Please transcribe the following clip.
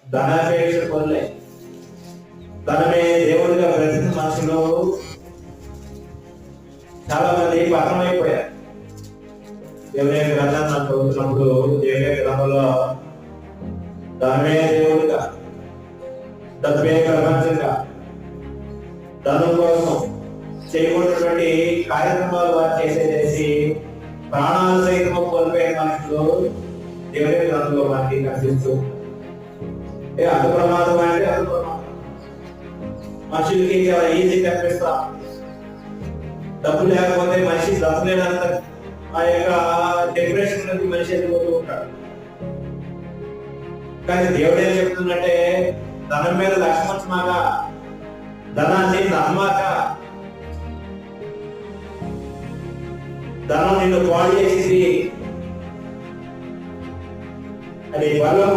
ధనాపేక్ష కొల్లే ధనమే దేవుడిగా బ్రతికిన మనుషులు చాలా మంది పతనమైపోయారు. దేవుని గ్రంథాన్ని నాకు చదువుతున్నప్పుడు దేవుని గ్రంథంలో ధనమే దేవుడిగా, డబ్బే ప్రపంచంగా, ధనం కోసం చేయకూడనటువంటి కార్యక్రమాలు వారు చేసేసి ప్రాణాలు సైతం కోల్పోయే మనుషులు దేవుని గ్రంథంలో మనకి కనిపిస్తూ అది ప్రమాదం అంటే అది ప్రమాదం. మనుషులకి చాలా ఈజీ కనిపిస్తా, డబ్బు లేకపోతే మనిషి బ్రతలేనంత ఆ యొక్క డిప్రెషన్ నుంచి మనిషి వెళ్ళిపోతూ ఉంటాడు. కానీ దేవుడు ఏం చెప్తుందంటే ధనం మీద లక్ష్మణమాక, ధనాన్ని నమ్మాక, ధనం నిన్ను పాడు చేసింది అది బలం